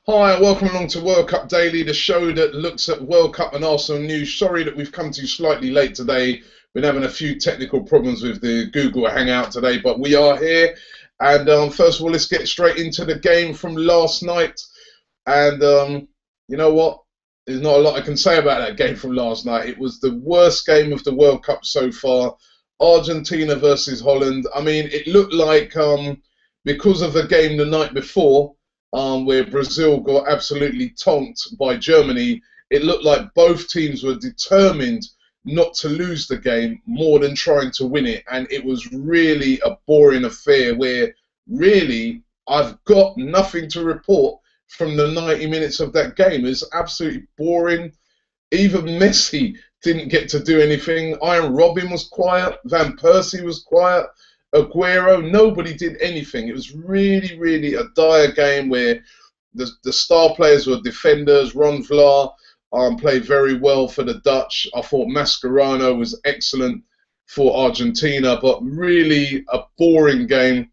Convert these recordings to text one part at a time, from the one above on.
Hi, welcome along to World Cup Daily, the show that looks at World Cup and Arsenal news. Sorry that we've come to you slightly late today. Been having a few technical problems with the Google Hangout today, but we are here. And first of all, let's get straight into the game from last night. And you know what? There's not a lot I can say about that game from last night. It was the worst game of the World Cup so far. Argentina versus Holland. I mean, it looked like because of the game the night before, where Brazil got absolutely tonked by Germany, it looked like both teams were determined not to lose the game more than trying to win it. And it was really a boring affair where really I've got nothing to report from the 90 minutes of that game. It's absolutely boring. Even Messi didn't get to do anything. Iron Robin was quiet. Van Persie was quiet. Aguero, nobody did anything. It was really, really a dire game where the star players were defenders. Ron Vlaar played very well for the Dutch. I thought Mascherano was excellent for Argentina, but really a boring game.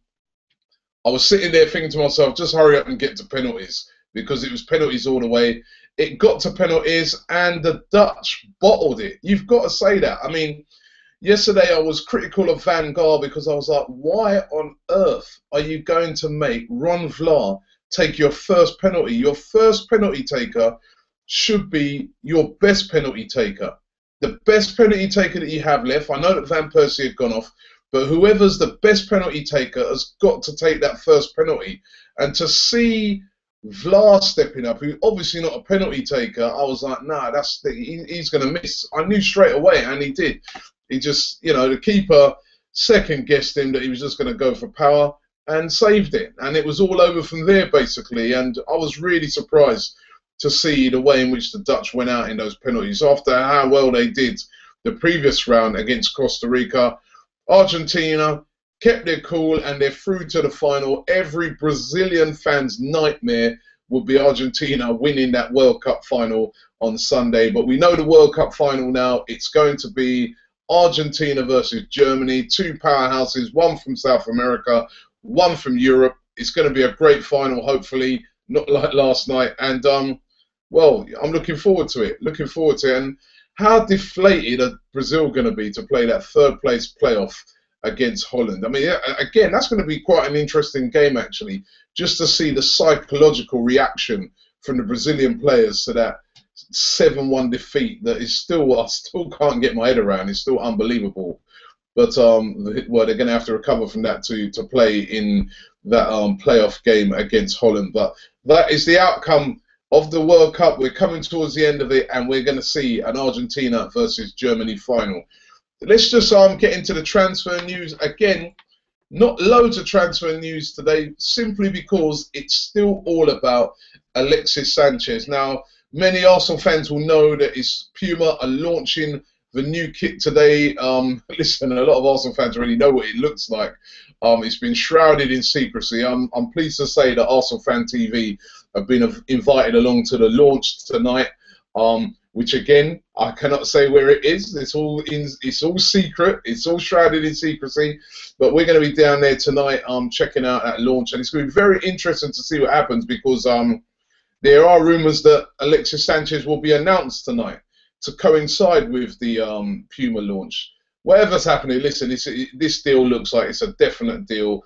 I was sitting there thinking to myself, just hurry up and get to penalties, because it was penalties all the way. It got to penalties and the Dutch bottled it. You've got to say that. I mean, yesterday I was critical of Van Gaal because I was like, why on earth are you going to make Ron Vlaar take your first penalty? Your first penalty taker should be your best penalty taker. The best penalty taker that you have left, I know that Van Persie had gone off, but whoever's the best penalty taker has got to take that first penalty. And to see Vlaar stepping up, who's obviously not a penalty taker, I was like, nah, he's going to miss. I knew straight away, and he did. He just, the keeper second guessed him that he was just going to go for power and saved it. And it was all over from there, basically. And I was really surprised to see the way in which the Dutch went out in those penalties. After how well they did the previous round against Costa Rica, Argentina kept their cool and they're through to the final. Every Brazilian fan's nightmare would be Argentina winning that World Cup final on Sunday. But we know the World Cup final now. It's going to be Argentina versus Germany, two powerhouses, one from South America, one from Europe. It's going to be a great final, hopefully, not like last night. And, well, I'm looking forward to it. Looking forward to it. And how deflated are Brazil going to be to play that third place playoff against Holland? I mean, again, that's going to be quite an interesting game, actually, just to see the psychological reaction from the Brazilian players to that 7-1 defeat that is still, I still can't get my head around. It's still unbelievable. But well, they're going to have to recover from that to play in that playoff game against Holland. But that is the outcome of the World Cup. We're coming towards the end of it, and we're going to see an Argentina versus Germany final. Let's just get into the transfer news again. Not loads of transfer news today, simply because it's still all about Alexis Sanchez. Now, many Arsenal fans will know that Puma are launching the new kit today. Listen, a lot of Arsenal fans already know what it looks like. It's been shrouded in secrecy. I'm pleased to say that Arsenal Fan TV have been invited along to the launch tonight, which again, I cannot say where it is. It's all secret. It's all shrouded in secrecy. But we're going to be down there tonight checking out that launch. And it's going to be very interesting to see what happens, because there are rumours that Alexis Sanchez will be announced tonight to coincide with the Puma launch. Whatever's happening, listen, this deal looks like it's a definite deal.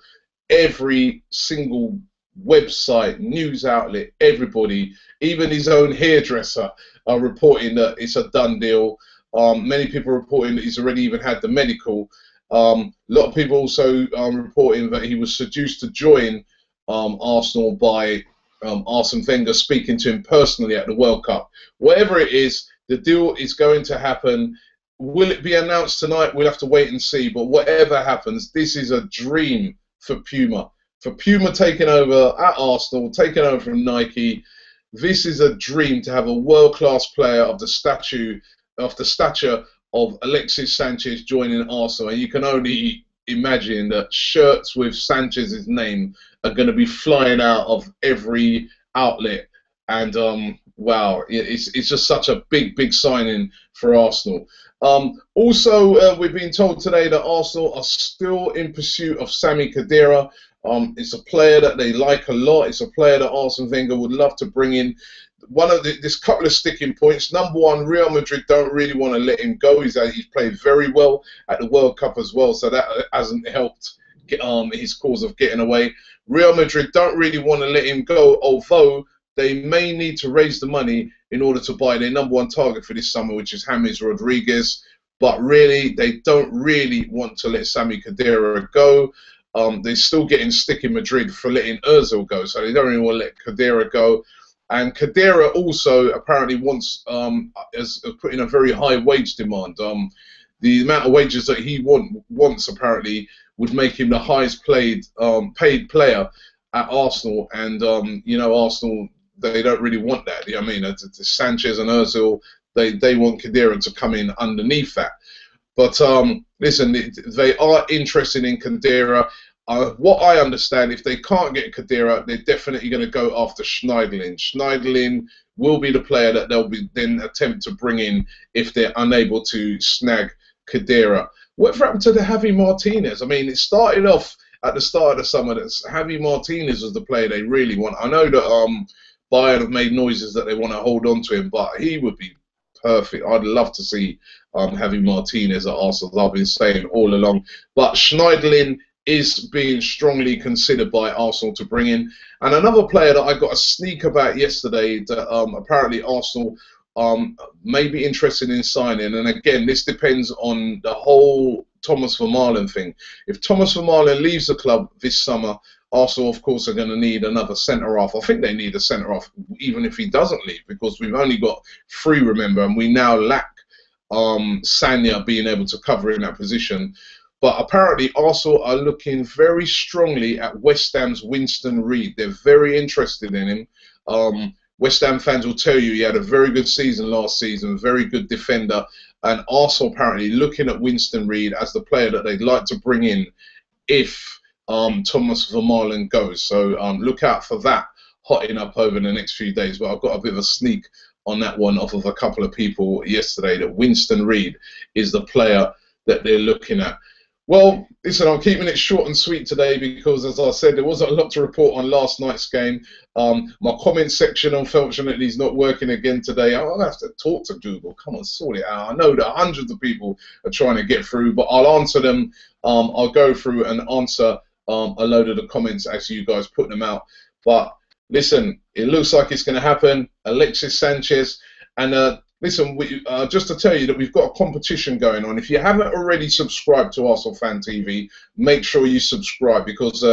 Every single website, news outlet, everybody, even his own hairdresser, are reporting that it's a done deal. Many people are reporting that he's already even had the medical. A lot of people also reporting that he was seduced to join Arsenal by Arsene Wenger speaking to him personally at the World Cup. Whatever it is, the deal is going to happen. Will it be announced tonight? We'll have to wait and see. But whatever happens, this is a dream for Puma. For Puma taking over at Arsenal, taking over from Nike, this is a dream to have a world-class player of the stature of Alexis Sanchez joining Arsenal. And you can only imagine that shirts with Sanchez's name are going to be flying out of every outlet. And wow, it's just such a big signing for Arsenal. Also, we've been told today that Arsenal are still in pursuit of Sami Khedira. It's a player that they like a lot. It's a player that Arsene Wenger would love to bring in. There's a couple of sticking points. Number one, Real Madrid don't really want to let him go. He's played very well at the World Cup as well, so that hasn't helped get his cause of getting away. Real Madrid don't really want to let him go, although they may need to raise the money in order to buy their number one target for this summer, which is James Rodriguez. But really, they don't really want to let Sami Khedira go. They're still getting stick in Madrid for letting Ozil go, so they don't really want to let Khedira go. And Khedira also apparently wants, has put in a very high wage demand. The amount of wages that he wants apparently would make him the highest paid player at Arsenal. And you know, Arsenal, they don't really want that. I mean, Sanchez and Ozil, they want Khedira to come in underneath that. But listen, they are interested in Khedira. What I understand, if they can't get Khedira, they're definitely going to go after Schneiderlin. Schneiderlin will be the player that they'll be then attempt to bring in if they're unable to snag Khedira. What happened to the Javi Martinez? I mean, it started off at the start of the summer that Javi Martinez was the player they really want. I know that Bayern have made noises that they want to hold on to him, but he would be perfect. I'd love to see Javi Martinez at Arsenal, as I've been saying all along. But Schneiderlin is being strongly considered by Arsenal to bring in. And another player that I got a sneak about yesterday that apparently Arsenal may be interested in signing. And again, this depends on the whole Thomas Vermaelen thing. If Thomas Vermaelen leaves the club this summer, Arsenal, of course, are going to need another centre-half. I think they need a centre-half even if he doesn't leave, because we've only got 3, remember, and we now lack Sanya being able to cover in that position. But apparently Arsenal are looking very strongly at West Ham's Winston Reid. They're very interested in him. West Ham fans will tell you he had a very good season last season, very good defender. And Arsenal apparently looking at Winston Reid as the player that they'd like to bring in if Thomas Vermaelen goes. So look out for that hotting up over the next few days. But I've got a bit of a sneak on that one off of a couple of people yesterday that Winston Reid is the player that they're looking at. Well, listen, I'm keeping it short and sweet today because, as I said, there wasn't a lot to report on last night's game. My comment section, unfortunately, is not working again today. I'll have to talk to Google. Come on, sort it out. I know that hundreds of people are trying to get through, but I'll answer them. I'll go through and answer a load of the comments as you guys put them out. But listen, it looks like it's going to happen. Alexis Sanchez. And listen, just to tell you that we've got a competition going on. If you haven't already subscribed to Arsenal Fan TV, make sure you subscribe, because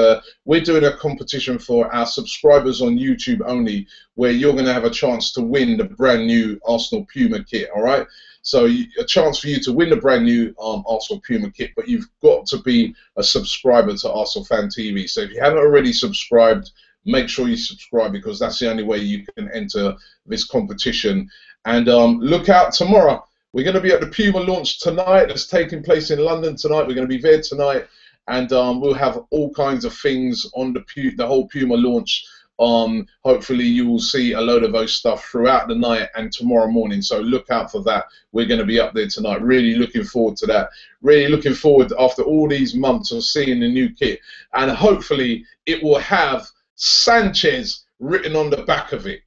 we're doing a competition for our subscribers on YouTube only, where you're going to have a chance to win the brand new Arsenal Puma kit, all right? So a chance for you to win the brand new Arsenal Puma kit, but you've got to be a subscriber to Arsenal Fan TV. So if you haven't already subscribed, make sure you subscribe, because that's the only way you can enter this competition. And look out tomorrow. We're going to be at the Puma launch tonight. That's taking place in London tonight. We're going to be there tonight, and we'll have all kinds of things on the whole Puma launch. Hopefully you will see a load of those stuff throughout the night and tomorrow morning. So look out for that. We're going to be up there tonight. Really looking forward to that. Really looking forward, after all these months, of seeing the new kit. And hopefully it will have Sanchez written on the back of it.